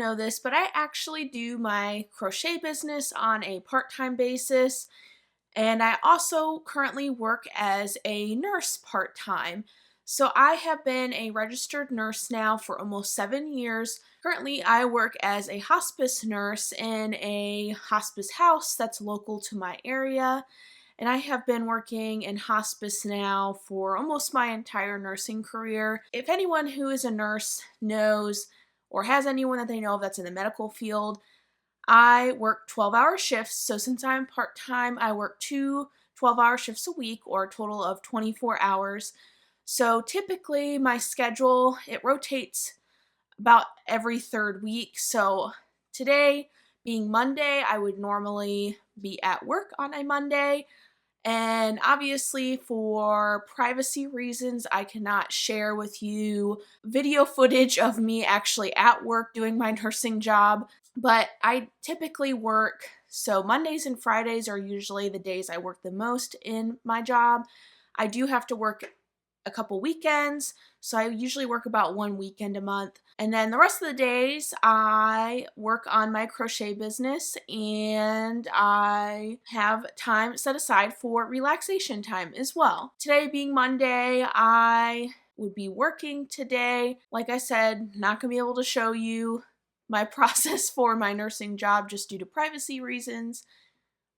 know this, but I actually do my crochet business on a part-time basis, and I also currently work as a nurse part-time. So I have been a registered nurse now for almost 7 years. Currently, I work as a hospice nurse in a hospice house that's local to my area. And I have been working in hospice now for almost my entire nursing career. If anyone who is a nurse knows or has anyone that they know of that's in the medical field, I work 12-hour shifts. So since I'm part-time, I work two 12-hour shifts a week, or a total of 24 hours. So typically my schedule, it rotates about every third week. So today being Monday, I would normally be at work on a Monday. And obviously, for privacy reasons, I cannot share with you video footage of me actually at work doing my nursing job. But I typically work, so Mondays and Fridays are usually the days I work the most in my job. I do have to work a couple weekends, so I usually work about one weekend a month. And then the rest of the days I work on my crochet business, and I have time set aside for relaxation time as well. Today being Monday, I would be working today. Like I said, not gonna be able to show you my process for my nursing job just due to privacy reasons,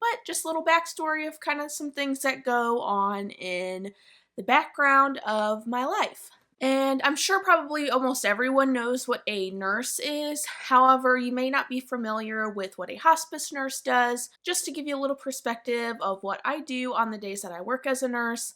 but just a little backstory of kind of some things that go on in the background of my life. And I'm sure probably almost everyone knows what a nurse is. However, you may not be familiar with what a hospice nurse does. Just to give you a little perspective of what I do on the days that I work as a nurse.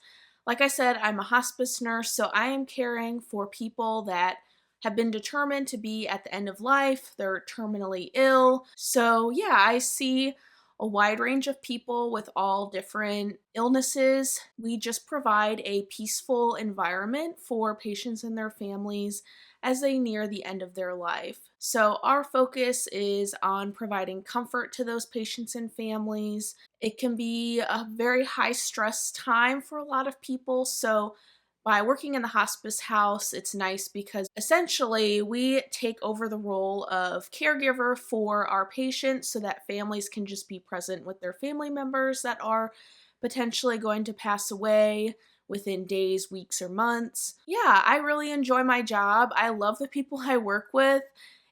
Like I said, I'm a hospice nurse, so I am caring for people that have been determined to be at the end of life. They're terminally ill. So yeah, I see a wide range of people with all different illnesses. We just provide a peaceful environment for patients and their families as they near the end of their life. So our focus is on providing comfort to those patients and families. It can be a very high stress time for a lot of people, so by working in the hospice house, it's nice because essentially we take over the role of caregiver for our patients so that families can just be present with their family members that are potentially going to pass away within days, weeks, or months. Yeah, I really enjoy my job. I love the people I work with.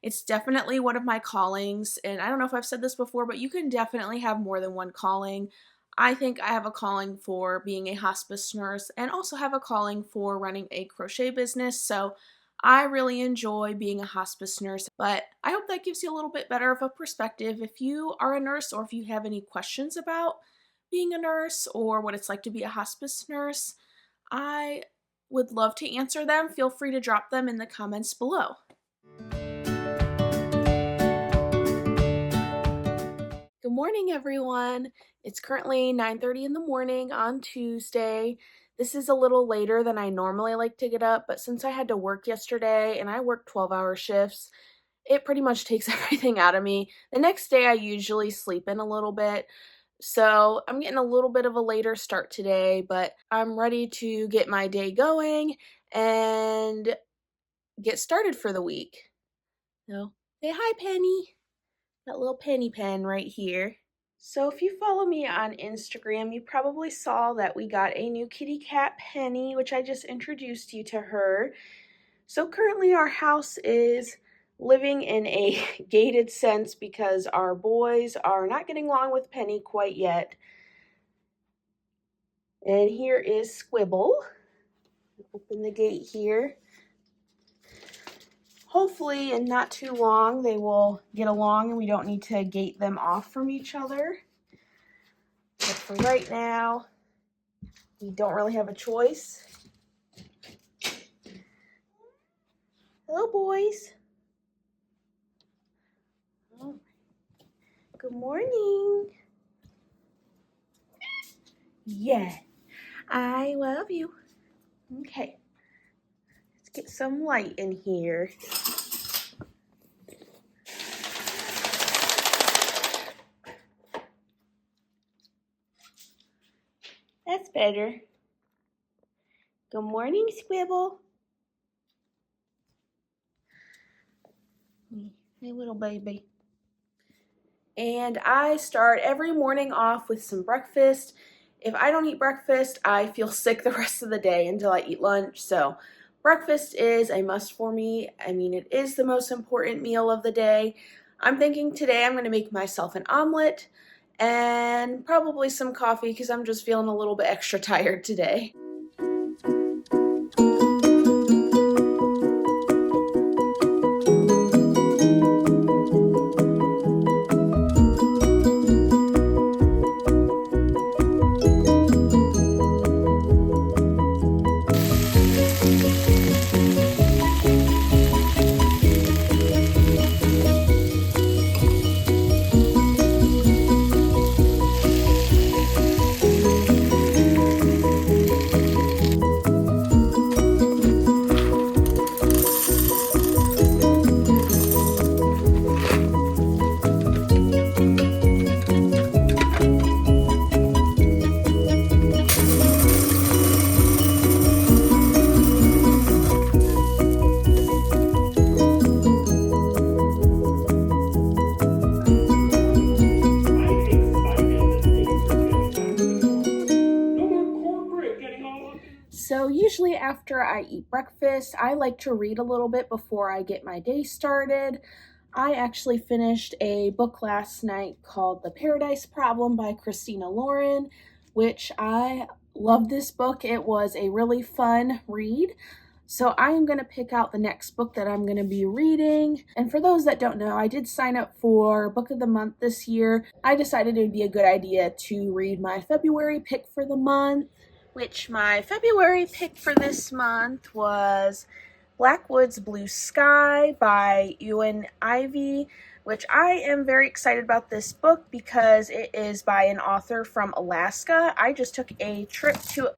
It's definitely one of my callings, and I don't know if I've said this before, but you can definitely have more than one calling. I think I have a calling for being a hospice nurse and also have a calling for running a crochet business. So I really enjoy being a hospice nurse, but I hope that gives you a little bit better of a perspective. If you are a nurse or if you have any questions about being a nurse or what it's like to be a hospice nurse, I would love to answer them. Feel free to drop them in the comments below. Good morning, everyone. It's currently 9:30 in the morning on Tuesday. This is a little later than I normally like to get up, but since I had to work yesterday and I work 12-hour shifts, it pretty much takes everything out of me. The next day I usually sleep in a little bit, so I'm getting a little bit of a later start today, but I'm ready to get my day going and get started for the week. So, say hi, Penny. That little penny pen right here. So if you follow me on Instagram, you probably saw that we got a new kitty cat, Penny, which I just introduced you to her. So currently our house is living in a gated sense because our boys are not getting along with Penny quite yet. And here is Squibble. Open the gate here. Hopefully in not too long they will get along and we don't need to gate them off from each other. But for right now, we don't really have a choice. Hello, boys. Oh, good morning. Yeah, I love you. Okay, let's get some light in here. That's better. Good morning, Squibble. Hey, little baby. And I start every morning off with some breakfast. If I don't eat breakfast, I feel sick the rest of the day until I eat lunch. So breakfast is a must for me. I mean, it is the most important meal of the day. I'm thinking today I'm going to make myself an omelet and probably some coffee because I'm just feeling a little bit extra tired today. So usually after I eat breakfast, I like to read a little bit before I get my day started. I actually finished a book last night called The Paradise Problem by Christina Lauren, which I love this book. It was a really fun read. So I am going to pick out the next book that I'm going to be reading. And for those that don't know, I did sign up for Book of the Month this year. I decided it would be a good idea to read my February pick for the month, which my February pick for this month was Blackwood's Blue Sky by Ewan Ivey, which I am very excited about this book because it is by an author from Alaska. I just took a trip to...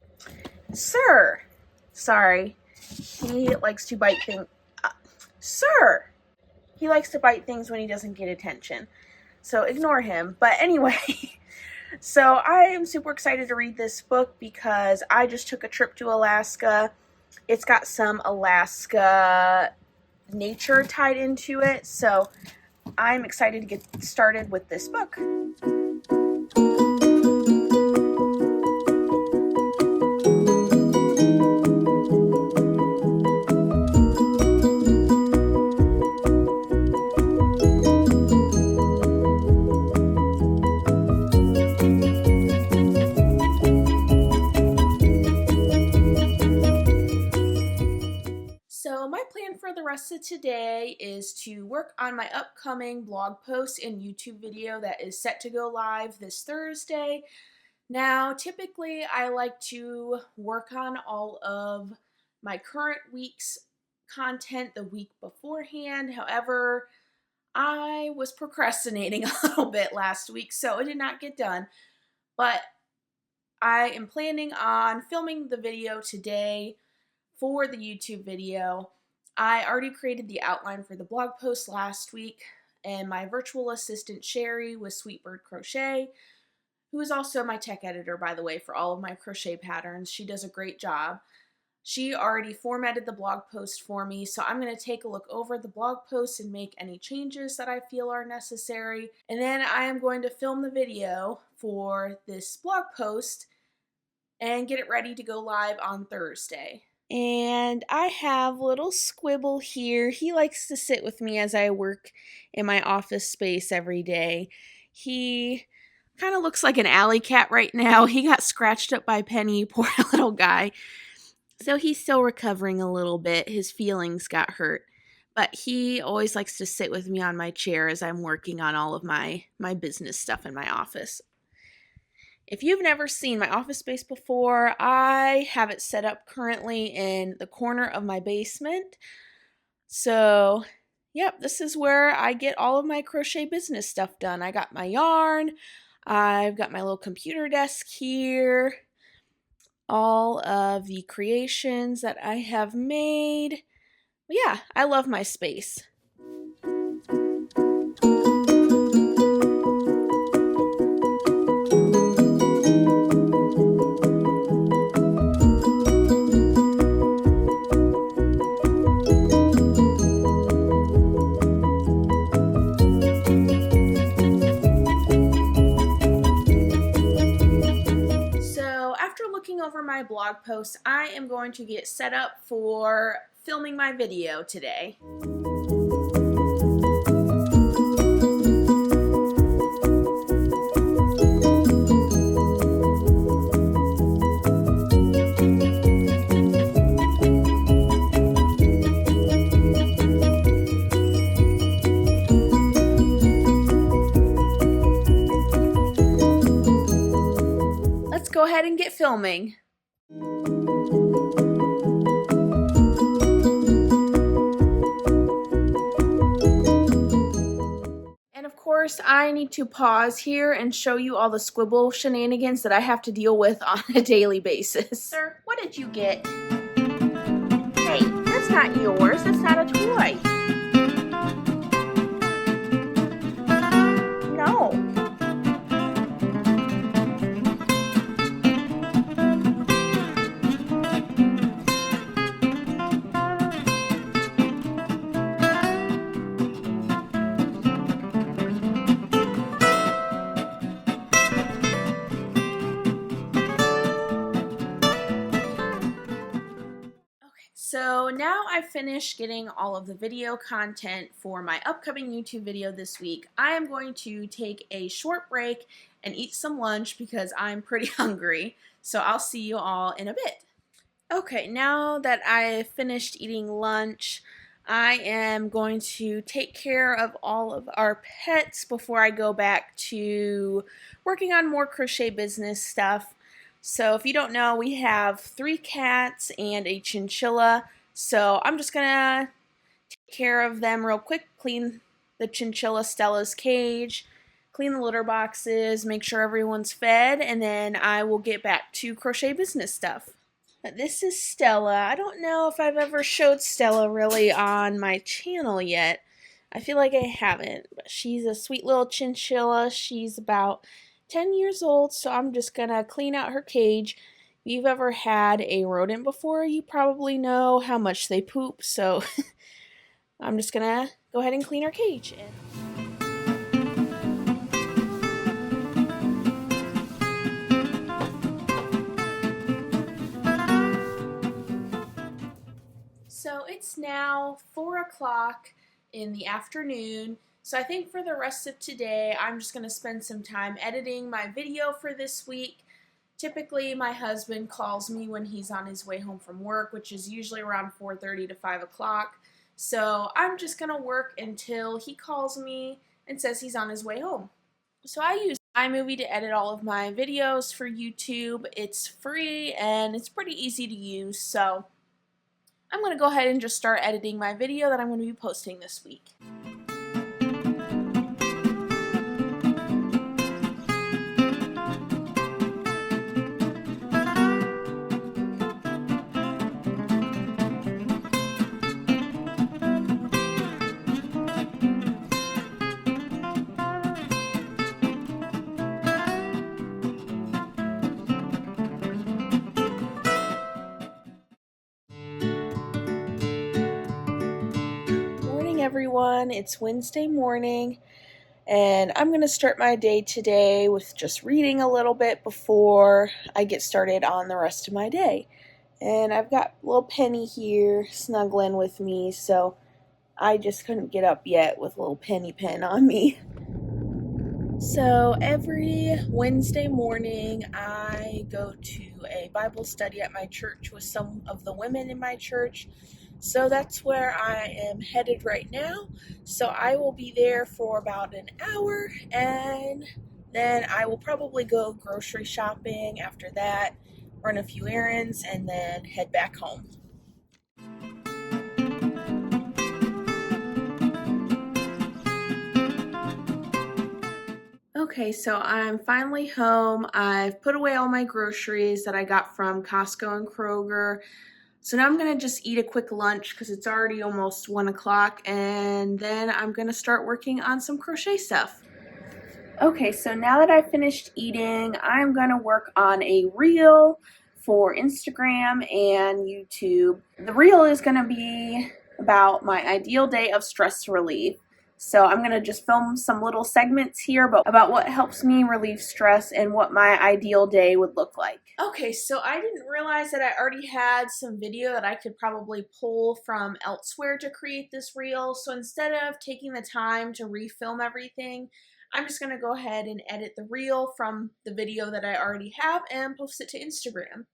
Sir! Sorry. He likes to bite things... Sir! He likes to bite things when he doesn't get attention. So ignore him. But anyway... So I am super excited to read this book because I just took a trip to Alaska. It's got some Alaska nature tied into it, so I'm excited to get started with this book. So my plan for the rest of today is to work on my upcoming blog post and YouTube video that is set to go live this Thursday. Now, typically I like to work on all of my current week's content the week beforehand. However, I was procrastinating a little bit last week, so it did not get done. But I am planning on filming the video today for the YouTube video. I already created the outline for the blog post last week, and my virtual assistant Sherry with Sweetbird Crochet, who is also my tech editor, by the way, for all of my crochet patterns. She does a great job. She already formatted the blog post for me, so I'm going to take a look over the blog post and make any changes that I feel are necessary. And then I am going to film the video for this blog post and get it ready to go live on Thursday. And I have little Squibble here. He likes to sit with me as I work in my office space every day. He kind of looks like an alley cat right now. He got scratched up by Penny, poor little guy. So he's still recovering a little bit. His feelings got hurt. But he always likes to sit with me on my chair as I'm working on all of my business stuff in my office. If you've never seen my office space before, I have it set up currently in the corner of my basement. So, yep, this is where I get all of my crochet business stuff done. I got my yarn, I've got my little computer desk here, all of the creations that I have made. But yeah, I love my space. my blog post, I am going to get set up for filming my video today. Let's go ahead and get filming. And of course, I need to pause here and show you all the squibble shenanigans that I have to deal with on a daily basis. Sir, what did you get? Hey, that's not yours. That's not a toy. No. So now I've finished getting all of the video content for my upcoming YouTube video this week. I am going to take a short break and eat some lunch because I'm pretty hungry. So I'll see you all in a bit. Okay, now that I finished eating lunch, I am going to take care of all of our pets before I go back to working on more crochet business stuff. So if you don't know, we have 3 cats and a chinchilla. So I'm just gonna take care of them real quick, clean the chinchilla Stella's cage, clean the litter boxes, make sure everyone's fed, and then I will get back to crochet business stuff. This is Stella. I don't know if I've ever showed Stella really on my channel yet. I feel like I haven't, but she's a sweet little chinchilla. She's about 10 years old, so I'm just gonna clean out her cage. If you've ever had a rodent before, you probably know how much they poop, so I'm just gonna go ahead and clean her cage. So it's now 4 o'clock in the afternoon. So I think for the rest of today, I'm just going to spend some time editing my video for this week. Typically, my husband calls me when he's on his way home from work, which is usually around 4:30 to 5 o'clock. So I'm just going to work until he calls me and says he's on his way home. So I use iMovie to edit all of my videos for YouTube. It's free and it's pretty easy to use. So I'm going to go ahead and just start editing my video that I'm going to be posting this week. Everyone, it's Wednesday morning and I'm going to start my day today with just reading a little bit before I get started on the rest of my day. And I've got little Penny here snuggling with me, so I just couldn't get up yet with little Penny Pen on me. So every Wednesday morning I go to a Bible study at my church with some of the women in my church. So that's where I am headed right now. So I will be there for about an hour and then I will probably go grocery shopping after that, run a few errands, and then head back home. Okay, so I'm finally home. I've put away all my groceries that I got from Costco and Kroger. So now I'm going to just eat a quick lunch because it's already almost 1 o'clock, and then I'm going to start working on some crochet stuff. Okay, so now that I've finished eating, I'm going to work on a reel for Instagram and YouTube. The reel is going to be about my ideal day of stress relief. So I'm going to just film some little segments here about what helps me relieve stress and what my ideal day would look like. Okay, so I didn't realize that I already had some video that I could probably pull from elsewhere to create this reel. So instead of taking the time to refilm everything, I'm just going to go ahead and edit the reel from the video that I already have and post it to Instagram.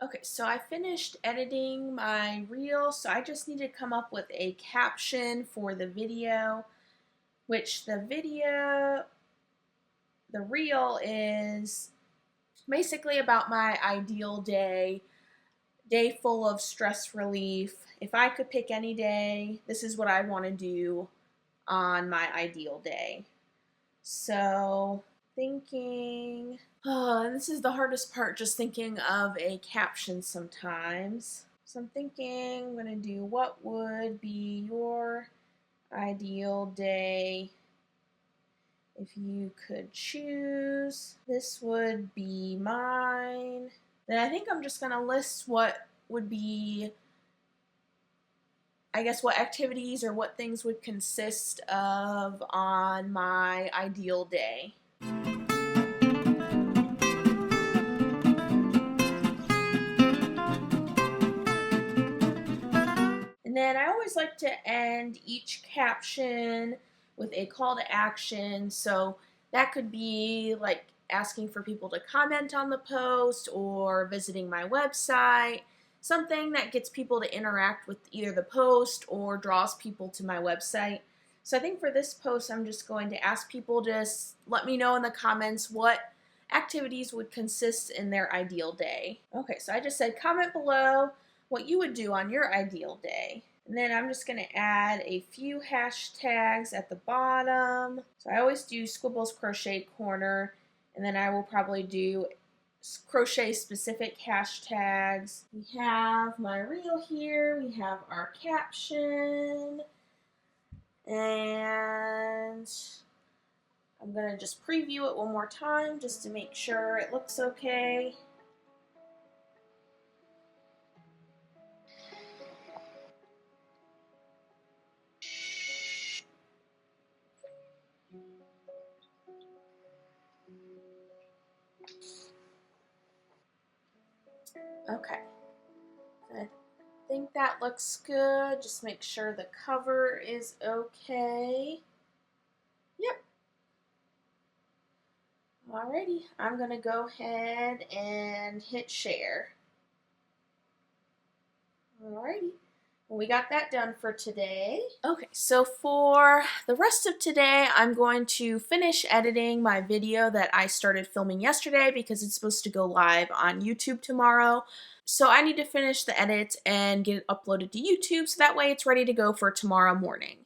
Okay, so I finished editing my reel, so I just need to come up with a caption for the video, which the reel is basically about my ideal day full of stress relief. If I could pick any day, this is what I want to do on my ideal day. So, thinking, oh, and this is the hardest part, just thinking of a caption sometimes. So I'm thinking I'm going to do, what would be your ideal day if you could choose? This would be mine. Then I think I'm just going to list what would be, I guess, what activities or what things would consist of on my ideal day. And then I always like to end each caption with a call to action. So that could be like asking for people to comment on the post or visiting my website, something that gets people to interact with either the post or draws people to my website. So I think for this post, I'm just going to ask people to let me know in the comments what activities would consist in their ideal day. Okay, so I just said comment below what you would do on your ideal day. And then I'm just going to add a few hashtags at the bottom. So I always do Squibble's Crochet Corner, and then I will probably do crochet specific hashtags. We have my reel here, we have our caption, and I'm going to just preview it one more time just to make sure it looks okay. Okay, I think that looks good. Just make sure the cover is okay. Yep. Alrighty, I'm gonna go ahead and hit share. Alrighty. Well, we got that done for today. Okay, so for the rest of today, I'm going to finish editing my video that I started filming yesterday because it's supposed to go live on YouTube tomorrow. So I need to finish the edits and get it uploaded to YouTube so that way it's ready to go for tomorrow morning.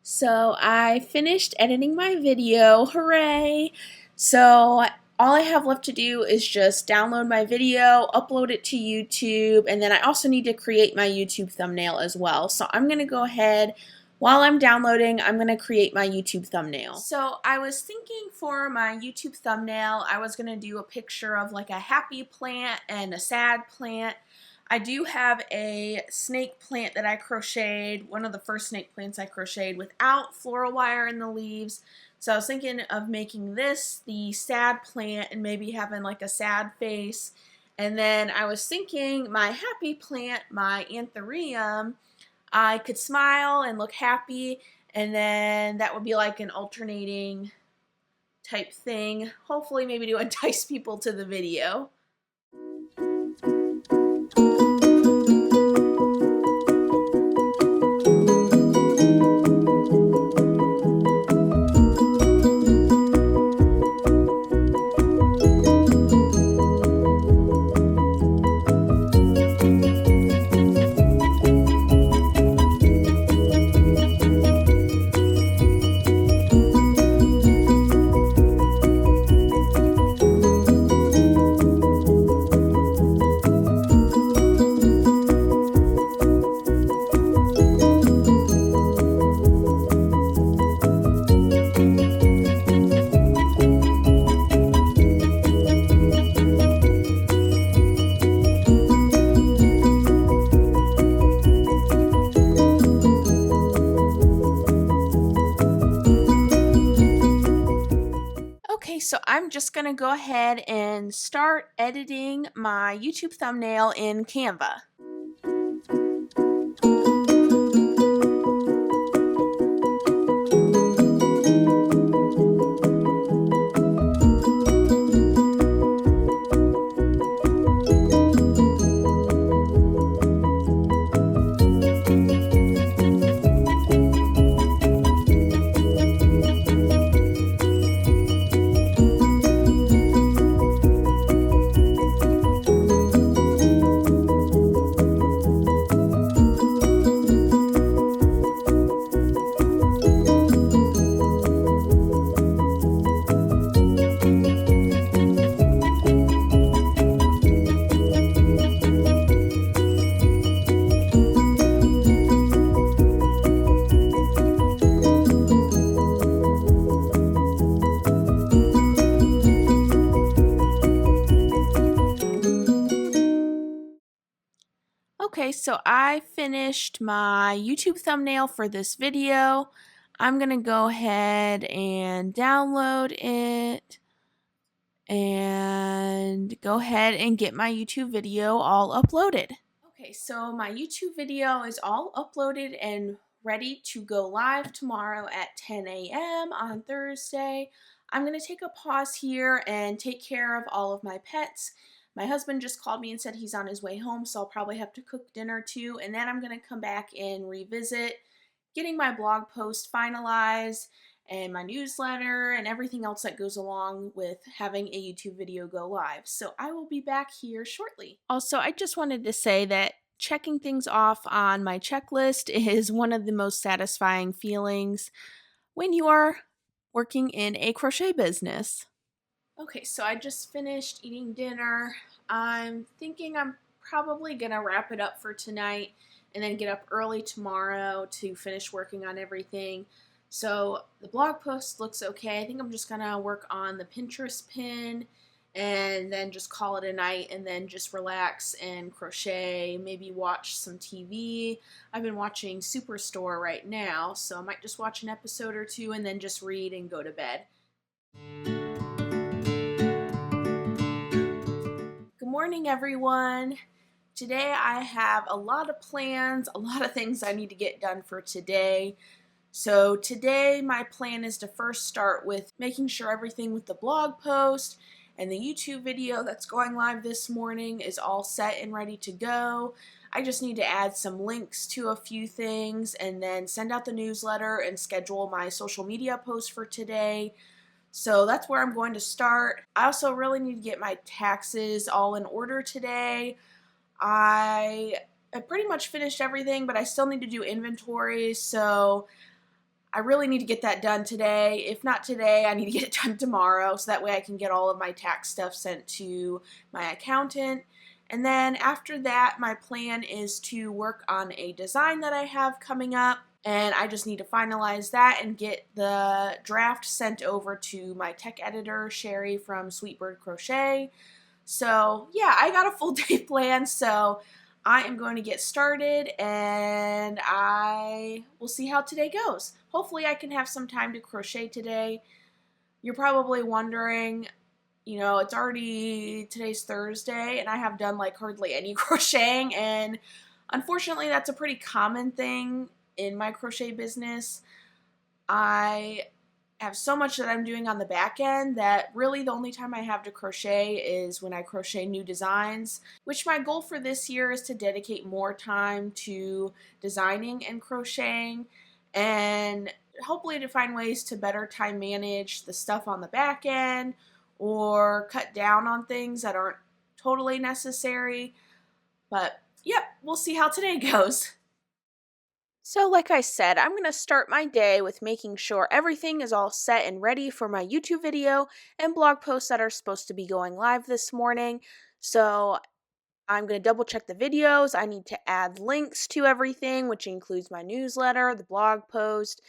So I finished editing my video, hooray! So all I have left to do is just download my video, upload it to YouTube, and then I also need to create my YouTube thumbnail as well. So I'm going to go ahead, while I'm downloading, I'm going to create my YouTube thumbnail. So I was thinking for my YouTube thumbnail, I was going to do a picture of like a happy plant and a sad plant. I do have a snake plant that I crocheted, one of the first snake plants I crocheted without floral wire in the leaves. So I was thinking of making this the sad plant and maybe having like a sad face. And then I was thinking my happy plant, my anthurium, I could smile and look happy, and then that would be like an alternating type thing. Hopefully maybe to entice people to the video. Okay, so I'm just going to go ahead and start editing my YouTube thumbnail in Canva. Okay, so I finished my YouTube thumbnail for this video. I'm going to go ahead and download it and go ahead and get my YouTube video all uploaded. Okay, so my YouTube video is all uploaded and ready to go live tomorrow at 10 a.m. on Thursday. I'm going to take a pause here and take care of all of my pets. My husband just called me and said he's on his way home, so I'll probably have to cook dinner too, and then I'm going to come back and revisit getting my blog post finalized and my newsletter and everything else that goes along with having a YouTube video go live. So I will be back here shortly. Also, I just wanted to say that checking things off on my checklist is one of the most satisfying feelings when you are working in a crochet business. Okay, so I just finished eating dinner. I'm thinking I'm probably gonna wrap it up for tonight and then get up early tomorrow to finish working on everything. So the blog post looks okay. I think I'm just gonna work on the Pinterest pin and then just call it a night and then just relax and crochet, maybe watch some TV. I've been watching Superstore right now, so I might just watch an episode or two and then just read and go to bed. Good morning, everyone. Today I have a lot of plans, a lot of things I need to get done for today. So today my plan is to first start with making sure everything with the blog post and the YouTube video that's going live this morning is all set and ready to go. I just need to add some links to a few things and then send out the newsletter and schedule my social media post for today. So that's where I'm going to start. I also really need to get my taxes all in order today. I pretty much finished everything, but I still need to do inventory, so I really need to get that done today. If not today, I need to get it done tomorrow, so that way I can get all of my tax stuff sent to my accountant. And then after that, my plan is to work on a design that I have coming up. And I just need to finalize that and get the draft sent over to my tech editor, Sherry from Sweetbird Crochet. So yeah, I got a full day plan, so I am going to get started and I will see how today goes. Hopefully I can have some time to crochet today. You're probably wondering, it's already today's Thursday and I have done like hardly any crocheting, and unfortunately that's a pretty common thing in my crochet business. I have so much that I'm doing on the back end that really the only time I have to crochet is when I crochet new designs, which my goal for this year is to dedicate more time to designing and crocheting, and hopefully to find ways to better time manage the stuff on the back end or cut down on things that aren't totally necessary. But yep, we'll see how today goes. So, like I said, I'm going to start my day with making sure everything is all set and ready for my YouTube video and blog posts that are supposed to be going live this morning. So, I'm going to double check the videos. I need to add links to everything, which includes my newsletter, the blog post,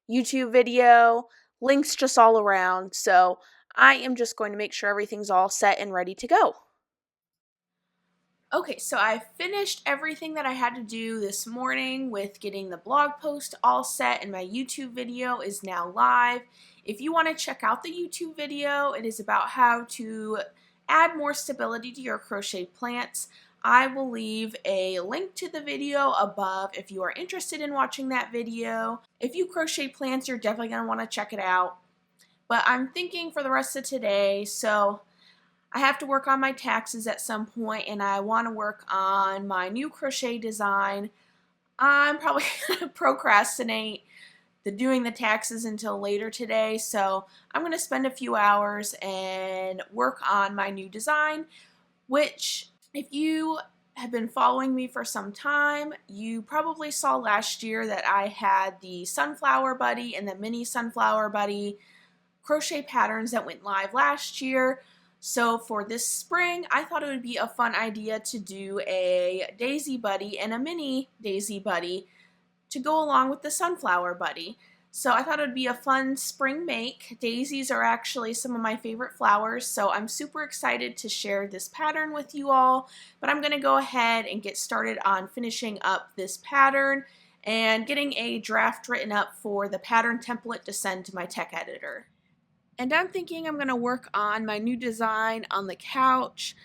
YouTube video, links just all around. So, I am just going to make sure everything's all set and ready to go. Okay, so I finished everything that I had to do this morning with getting the blog post all set, and my YouTube video is now live. If you want to check out the YouTube video, it is about how to add more stability to your crochet plants. I will leave a link to the video above if you are interested in watching that video. If you crochet plants, you're definitely going to want to check it out. But I'm thinking for the rest of today, so I have to work on my taxes at some point, and I want to work on my new crochet design. I'm probably going to procrastinate doing the taxes until later today, so I'm going to spend a few hours and work on my new design, which if you have been following me for some time, you probably saw last year that I had the Sunflower Buddy and the Mini Sunflower Buddy crochet patterns that went live last year. So for this spring, I thought it would be a fun idea to do a Daisy Buddy and a Mini Daisy Buddy to go along with the Sunflower Buddy. So I thought it would be a fun spring make. Daisies are actually some of my favorite flowers, so I'm super excited to share this pattern with you all. But I'm going to go ahead and get started on finishing up this pattern and getting a draft written up for the pattern template to send to my tech editor. And I'm thinking I'm going to work on my new design on the couch.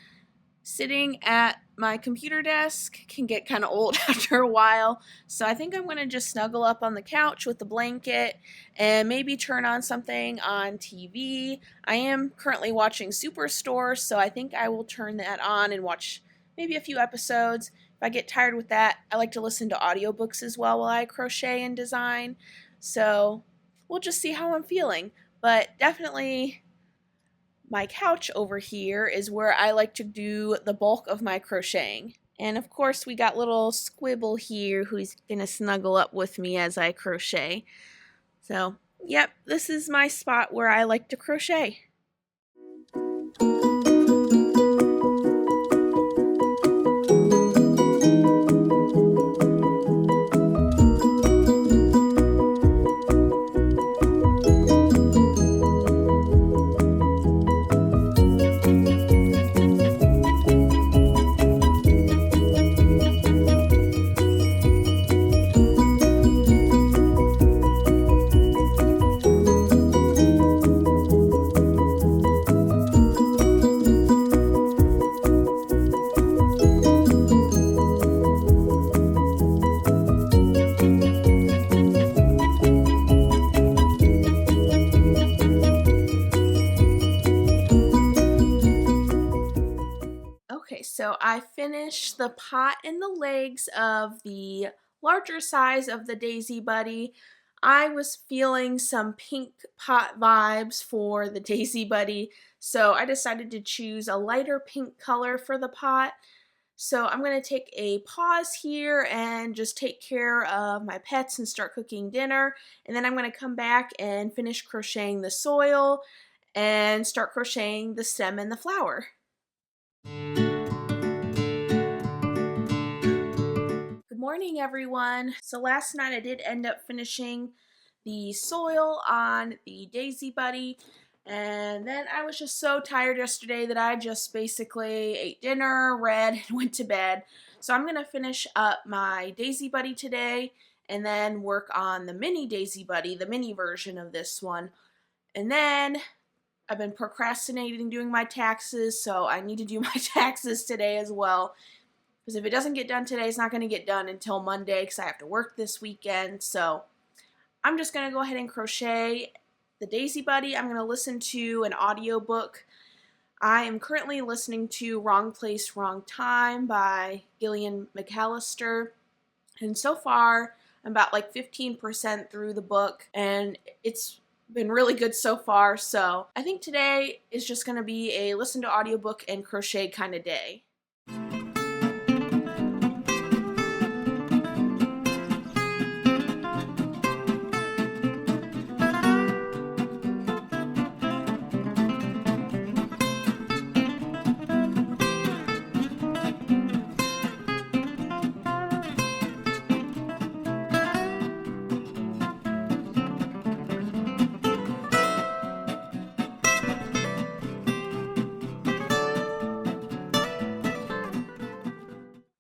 Sitting at my computer desk can get kind of old after a while, so I think I'm going to just snuggle up on the couch with the blanket and maybe turn on something on TV. I am currently watching Superstore, so I think I will turn that on and watch maybe a few episodes. If I get tired with that, I like to listen to audiobooks as well while I crochet and design, so we'll just see how I'm feeling. But definitely my couch over here is where I like to do the bulk of my crocheting. And of course we got little Squibble here who's gonna snuggle up with me as I crochet. So, yep, this is my spot where I like to crochet. Okay, so I finished the pot and the legs of the larger size of the Daisy Buddy. I was feeling some pink pot vibes for the Daisy Buddy, so I decided to choose a lighter pink color for the pot. So I'm going to take a pause here and just take care of my pets and start cooking dinner, and then I'm going to come back and finish crocheting the soil and start crocheting the stem and the flower. Good morning, everyone. So last night I did end up finishing the soil on the Daisy Buddy, and then I was just so tired yesterday that I just basically ate dinner, read, and went to bed. So I'm going to finish up my Daisy Buddy today and then work on the Mini Daisy Buddy, the mini version of this one. And then I've been procrastinating doing my taxes, so I need to do my taxes today as well. Because if it doesn't get done today, it's not going to get done until Monday because I have to work this weekend. So I'm just going to go ahead and crochet the Daisy Buddy, I'm going to listen to an audiobook. I am currently listening to Wrong Place, Wrong Time by Gillian McAllister. And so far, I'm about like 15% through the book, and it's been really good so far. So I think today is just going to be a listen to audiobook and crochet kind of day.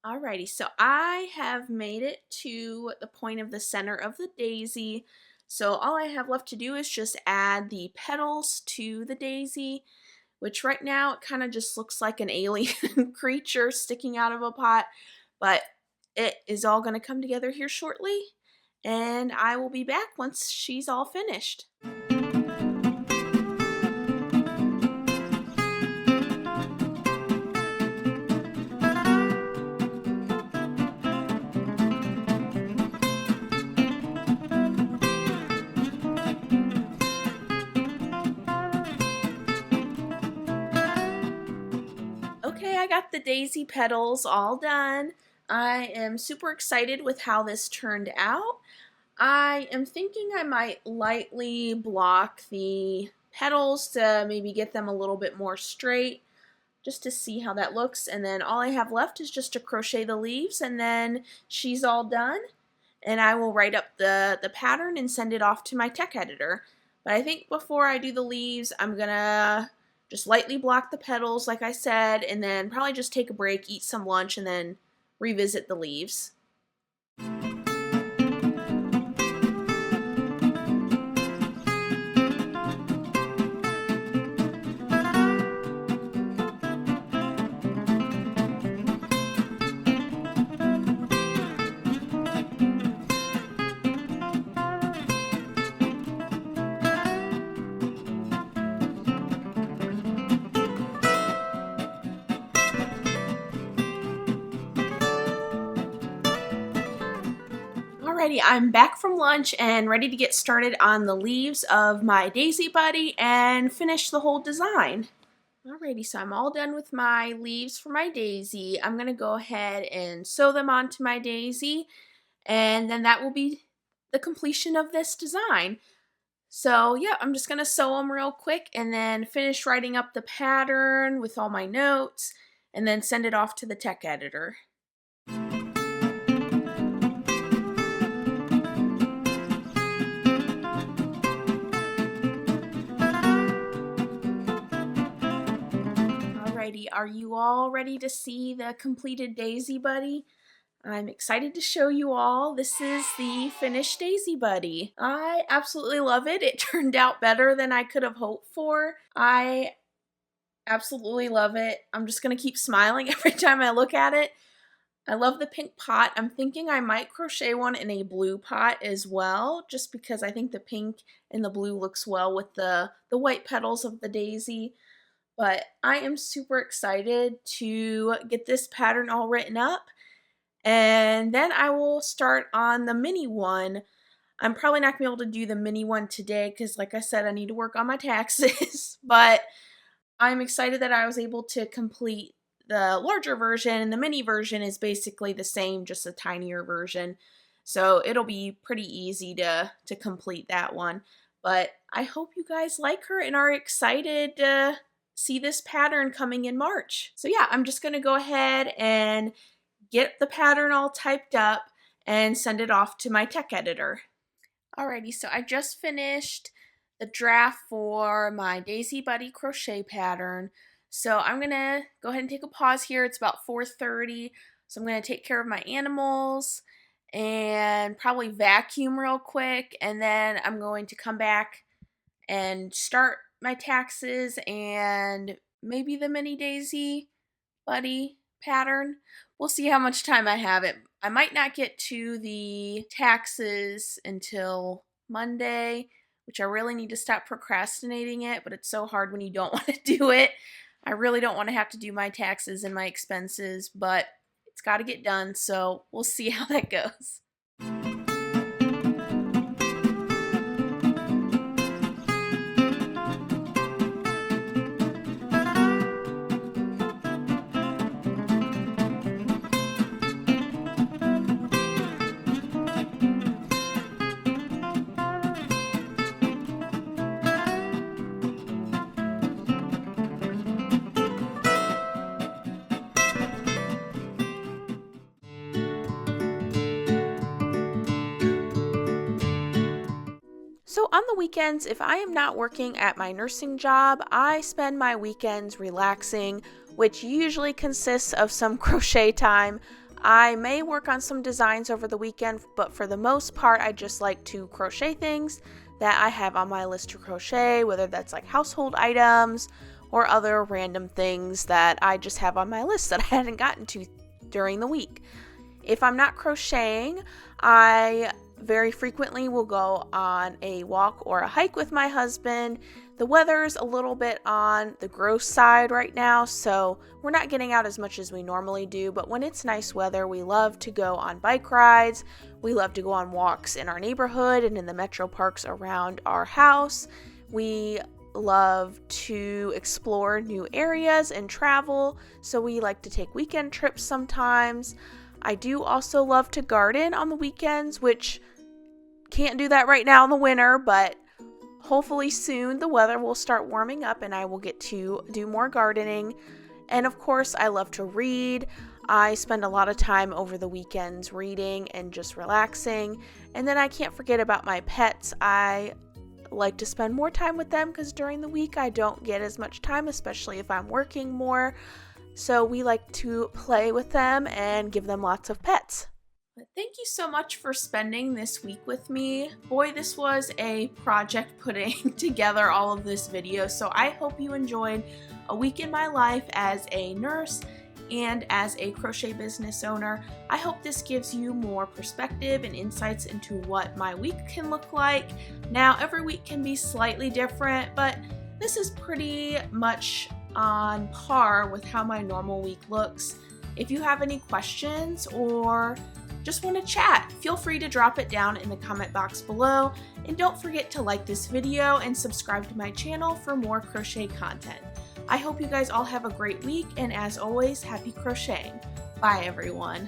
Alrighty, so I have made it to the point of the center of the daisy. So all I have left to do is just add the petals to the daisy, which right now it kind of just looks like an alien creature sticking out of a pot, but it is all going to come together here shortly, and I will be back once she's all finished. Okay, I got the daisy petals all done. I am super excited with how this turned out. I am thinking I might lightly block the petals to maybe get them a little bit more straight, just to see how that looks. And then all I have left is just to crochet the leaves, and then she's all done. And I will write up the pattern and send it off to my tech editor. But I think before I do the leaves, I'm gonna just lightly block the petals like I said, and then probably just take a break, eat some lunch, and then revisit the leaves. Alrighty, I'm back from lunch and ready to get started on the leaves of my Daisy Buddy and finish the whole design. Alrighty, so I'm all done with my leaves for my daisy. I'm going to go ahead and sew them onto my daisy, and then that will be the completion of this design. So yeah, I'm just going to sew them real quick and then finish writing up the pattern with all my notes, and then send it off to the tech editor. Alrighty, are you all ready to see the completed Daisy Buddy? I'm excited to show you all. This is the finished Daisy Buddy. I absolutely love it. It turned out better than I could have hoped for. I absolutely love it. I'm just going to keep smiling every time I look at it. I love the pink pot. I'm thinking I might crochet one in a blue pot as well, just because I think the pink and the blue looks well with the white petals of the daisy. But I am super excited to get this pattern all written up, and then I will start on the mini one. I'm probably not going to be able to do the mini one today because, like I said, I need to work on my taxes, but I'm excited that I was able to complete the larger version, and the mini version is basically the same, just a tinier version. So it'll be pretty easy to complete that one. But I hope you guys like her and are excited to see this pattern coming in March. So yeah, I'm just going to go ahead and get the pattern all typed up and send it off to my tech editor. Alrighty, so I just finished the draft for my Daisy Buddy crochet pattern. So I'm going to go ahead and take a pause here. It's about 4:30, so I'm going to take care of my animals and probably vacuum real quick, and then I'm going to come back and start my taxes and maybe the mini Daisy Buddy pattern. We'll see how much time I have. I might not get to the taxes until Monday, which I really need to stop procrastinating it, but it's so hard when you don't want to do it. I really don't want to have to do my taxes and my expenses, but it's got to get done, so we'll see how that goes. So on the weekends, if I am not working at my nursing job, I spend my weekends relaxing, which usually consists of some crochet time. I may work on some designs over the weekend, but for the most part, I just like to crochet things that I have on my list to crochet, whether that's like household items or other random things that I just have on my list that I hadn't gotten to during the week. If I'm not crocheting, I very frequently will go on a walk or a hike with my husband. The weather's a little bit on the gross side right now, so we're not getting out as much as we normally do, but when it's nice weather, we love to go on bike rides. We love to go on walks in our neighborhood and in the metro parks around our house. We love to explore new areas and travel, so we like to take weekend trips sometimes. I do also love to garden on the weekends, which can't do that right now in the winter, but hopefully soon the weather will start warming up and I will get to do more gardening. And of course, I love to read. I spend a lot of time over the weekends reading and just relaxing. And then I can't forget about my pets. I like to spend more time with them because during the week I don't get as much time, especially if I'm working more. So we like to play with them and give them lots of pets. But thank you so much for spending this week with me. Boy, this was a project putting together all of this video, so I hope you enjoyed a week in my life as a nurse and as a crochet business owner. I hope this gives you more perspective and insights into what my week can look like. Now, every week can be slightly different, but this is pretty much on par with how my normal week looks. If you have any questions or just want to chat, feel free to drop it down in the comment box below, and don't forget to like this video and subscribe to my channel for more crochet content. I hope you guys all have a great week, and as always, happy crocheting. Bye everyone.